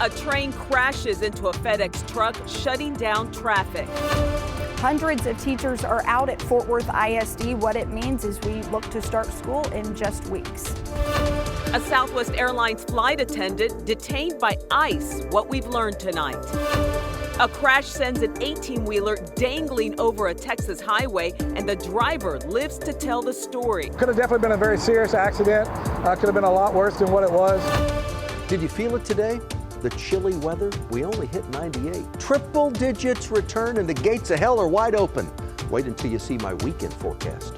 A train crashes into a FedEx truck, shutting down traffic. Hundreds of teachers are out at Fort Worth ISD. What it means is we look to start school in just weeks. A Southwest Airlines flight attendant detained by ICE. What we've learned tonight. A crash sends an 18-wheeler dangling over a Texas highway, and the driver lives to tell the story. Could have definitely been a very serious accident. Could have been a lot worse than what it was. Did you feel it today? The chilly weather? We only hit 98. Triple digits return and the gates of hell are wide open. Wait until you see my weekend forecast.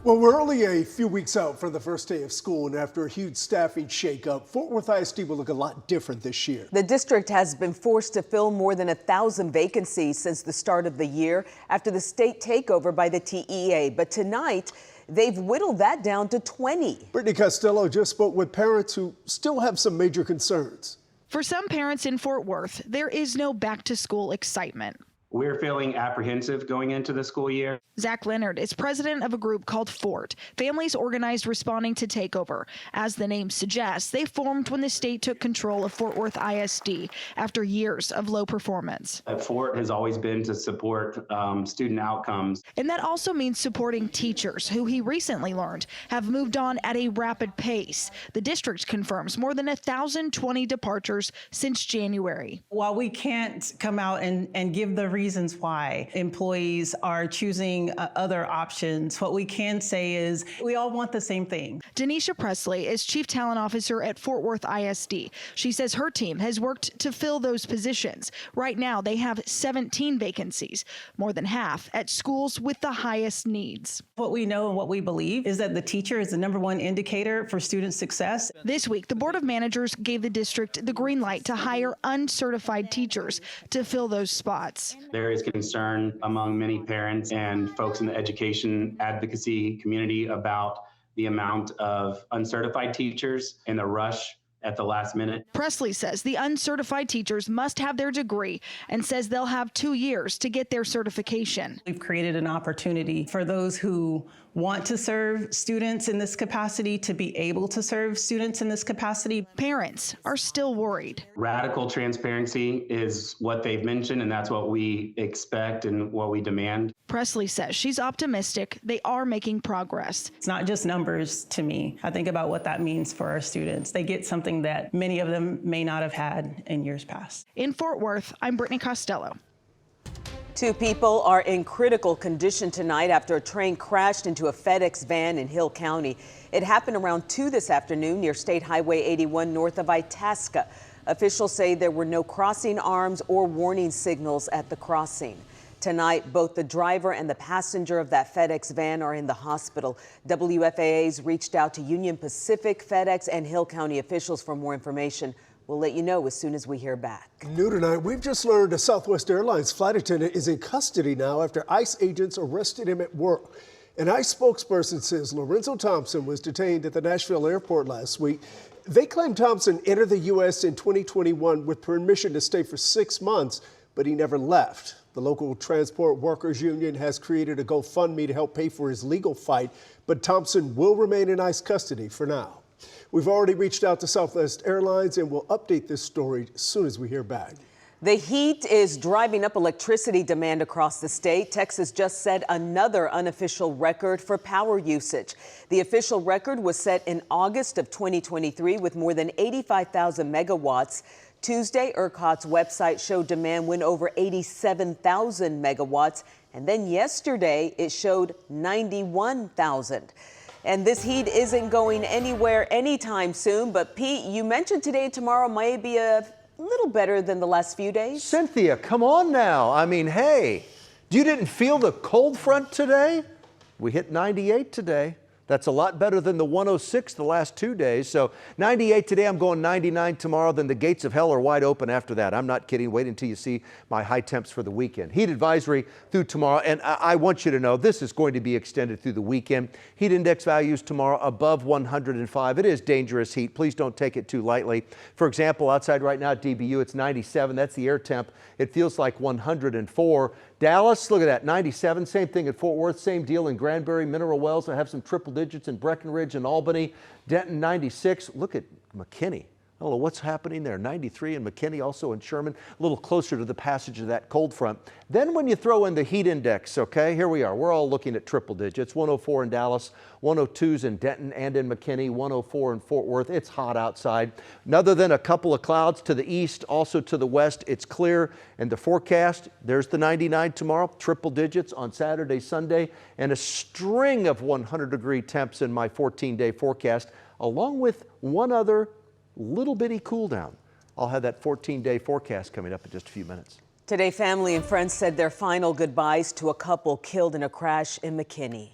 Well, we're only a few weeks out from the first day of school, and after a huge staffing shakeup, Fort Worth ISD will look a lot different this year. The district has been forced to fill more than 1,000 vacancies since the start of the year after the state takeover by the TEA. But tonight, they've whittled that down to 20. Brittany Costello just spoke with parents who still have some major concerns. For some parents in Fort Worth, there is no back-to-school excitement. We're feeling apprehensive going into the school year. Zach Leonard is president of a group called FORT, Families Organized Responding to Takeover. As the name suggests, they formed when the state took control of Fort Worth ISD after years of low performance. FORT has always been to support student outcomes. And that also means supporting teachers, who he recently learned have moved on at a rapid pace. The district confirms more than 1,020 departures since January. While we can't come out and give the reasons why employees are choosing other options, what we can say is we all want the same thing. Denisha Presley is Chief Talent Officer at Fort Worth ISD. She says her team has worked to fill those positions. Right now, they have 17 vacancies, more than half at schools with the highest needs. What we know and what we believe is that the teacher is the #1 indicator for student success. This week, the Board of Managers gave the district the green light to hire uncertified teachers to fill those spots. There is concern among many parents and folks in the education advocacy community about the amount of uncertified teachers and the rush at the last minute. Presley says the uncertified teachers must have their degree and says they'll have 2 years to get their certification. We've created an opportunity for those who want to serve students in this capacity to be able to serve students in this capacity. Parents are still worried. Radical transparency is what they've mentioned, and that's what we expect and what we demand. Presley says she's optimistic they are making progress. It's not just numbers to me. I think about what that means for our students. They get something that many of them may not have had in years past. In Fort Worth, I'm Brittany Costello. 2 people are in critical condition tonight after a train crashed into a FedEx van in Hill County. It happened around 2 this afternoon near State Highway 81 north of Itasca. Officials say there were no crossing arms or warning signals at the crossing. Tonight, both the driver and the passenger of that FedEx van are in the hospital. WFAA's reached out to Union Pacific, FedEx, and Hill County officials for more information. We'll let you know as soon as we hear back. New tonight, we've just learned a Southwest Airlines flight attendant is in custody now after ICE agents arrested him at work. An ICE spokesperson says Lorenzo Thompson was detained at the Nashville airport last week. They claim Thompson entered the U.S. in 2021 with permission to stay for 6 months, but he never left. The local transport workers union has created a GoFundMe to help pay for his legal fight, but Thompson will remain in ICE custody for now. We've already reached out to Southwest Airlines and will update this story as soon as we hear back. The heat is driving up electricity demand across the state. Texas just set another unofficial record for power usage. The official record was set in August of 2023 with more than 85,000 megawatts. Tuesday, ERCOT's website showed demand went over 87,000 megawatts. And then yesterday, it showed 91,000. And this heat isn't going anywhere anytime soon. But Pete, you mentioned today and tomorrow may be a little better than the last few days. Cynthia, come on now. I mean, hey, you didn't feel the cold front today? We hit 98 today. That's a lot better than the 106 the last 2 days. So 98 today, I'm going 99 tomorrow. Then the gates of hell are wide open after that. I'm not kidding. Wait until you see my high temps for the weekend. Heat advisory through tomorrow. And I want you to know this is going to be extended through the weekend. Heat index values tomorrow above 105. It is dangerous heat. Please don't take it too lightly. For example, outside right now at DBU, it's 97. That's the air temp. It feels like 104. Dallas, look at that, 97. Same thing at Fort Worth. Same deal in Granbury, Mineral Wells. I have some triple digits in Breckenridge and Albany. Denton, 96. Look at McKinney. I don't know what's happening there. 93 in McKinney, also in Sherman, a little closer to the passage of that cold front. Then when you throw in the heat index, okay, here we are. We're all looking at triple digits. 104 in Dallas, 102s in Denton and in McKinney, 104 in Fort Worth. It's hot outside. Other than a couple of clouds to the east, also to the west, it's clear. And the forecast, there's the 99 tomorrow, triple digits on Saturday, Sunday, and a string of 100-degree temps in my 14-day forecast, along with one other little bitty cool down. I'll have that 14-day forecast coming up in just a few minutes. Today, family and friends said their final goodbyes to a couple killed in a crash in McKinney.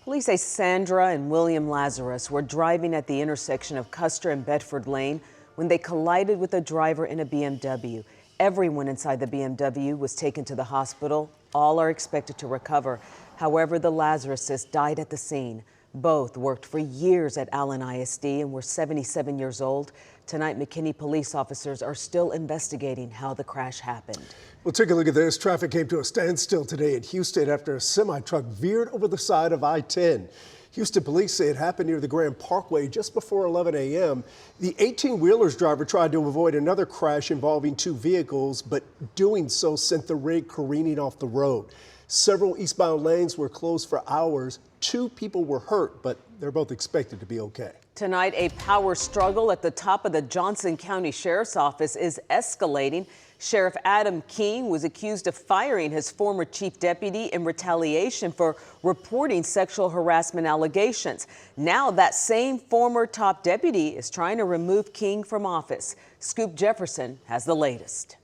Police say Sandra and William Lazarus were driving at the intersection of Custer and Bedford Lane when they collided with a driver in a BMW. Everyone inside the BMW was taken to the hospital. All are expected to recover. However, the Lazaruses died at the scene. Both worked for years at Allen ISD and were 77 years old. Tonight, McKinney police officers are still investigating how the crash happened. Well, take a look at this. Traffic came to a standstill today in Houston after a semi-truck veered over the side of I-10. Houston police say it happened near the Grand Parkway just before 11 a.m. The 18-wheeler's driver tried to avoid another crash involving two vehicles, but doing so sent the rig careening off the road. Several eastbound lanes were closed for hours. 2 people were hurt, but they're both expected to be okay. Tonight, a power struggle at the top of the Johnson County Sheriff's Office is escalating. Sheriff Adam King was accused of firing his former chief deputy in retaliation for reporting sexual harassment allegations. Now that same former top deputy is trying to remove King from office. Scoop Jefferson has the latest.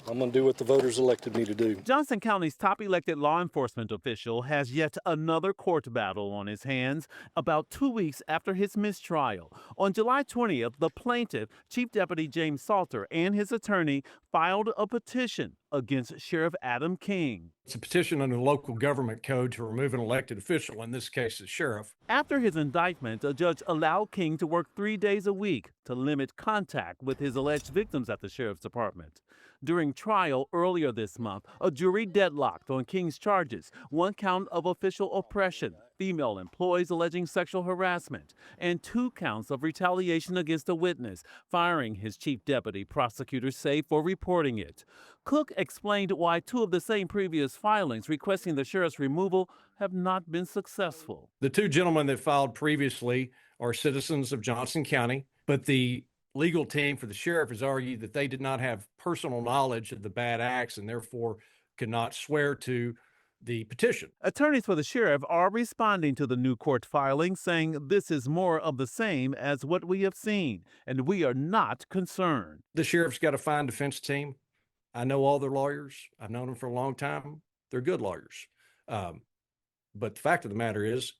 I'm going to do what the voters elected me to do. Johnson County's top elected law enforcement official has yet another court battle on his hands about 2 weeks after his mistrial. On July 20th, the plaintiff, Chief Deputy James Salter, and his attorney filed a petition against Sheriff Adam King. It's a petition under the local government code to remove an elected official, in this case the sheriff. After his indictment, a judge allowed King to work 3 days a week to limit contact with his alleged victims at the sheriff's department. During trial earlier this month, a jury deadlocked on King's charges, 1 count of official oppression, female employees alleging sexual harassment, and 2 counts of retaliation against a witness, firing his chief deputy, prosecutors say, for reporting it. Cook explained why 2 of the same previous filings requesting the sheriff's removal have not been successful. The 2 gentlemen that filed previously are citizens of Johnson County, but the legal team for the sheriff has argued that they did not have personal knowledge of the bad acts and therefore could not swear to the petition. Attorneys for the sheriff are responding to the new court filing, saying this is more of the same as what we have seen, and we are not concerned. The sheriff's got a fine defense team. I know all their lawyers. I've known them for a long time. They're good lawyers. But the fact of the matter is,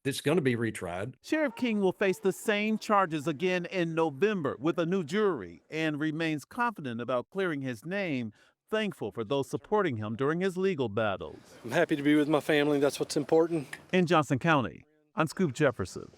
it's going to be retried. Sheriff King will face the same charges again in November with a new jury and remains confident about clearing his name, thankful for those supporting him during his legal battles. I'm happy to be with my family. That's what's important. In Johnson County, I'm Scoop Jefferson.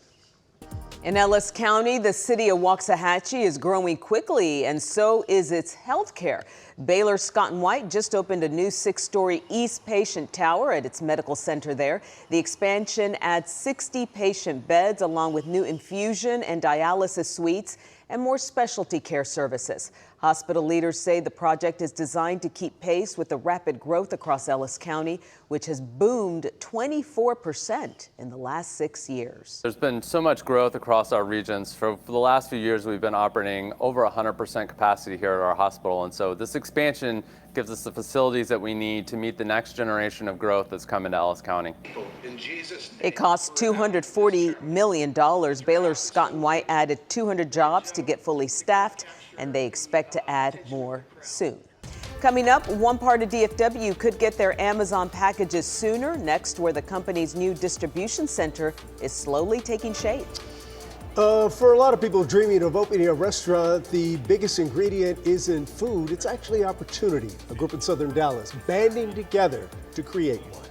In Ellis County, the city of Waxahachie is growing quickly, and so is its health care. Baylor Scott & White just opened a new 6-story East Patient Tower at its medical center there. The expansion adds 60 patient beds along with new infusion and dialysis suites and more specialty care services. Hospital leaders say the project is designed to keep pace with the rapid growth across Ellis County, which has boomed 24% in the last 6 years. There's been so much growth across our regions. For the last few years, we've been operating over 100% capacity here at our hospital. And so this expansion gives us the facilities that we need to meet the next generation of growth that's coming to Ellis County. It costs $240 million. Baylor Scott & White added 200 jobs to get fully staffed, and they expect to add more soon. Coming up, one part of DFW could get their Amazon packages sooner. Next, where the company's new distribution center is slowly taking shape. For a lot of people dreaming of opening a restaurant, the biggest ingredient isn't food, it's actually opportunity. A group in southern Dallas banding together to create one.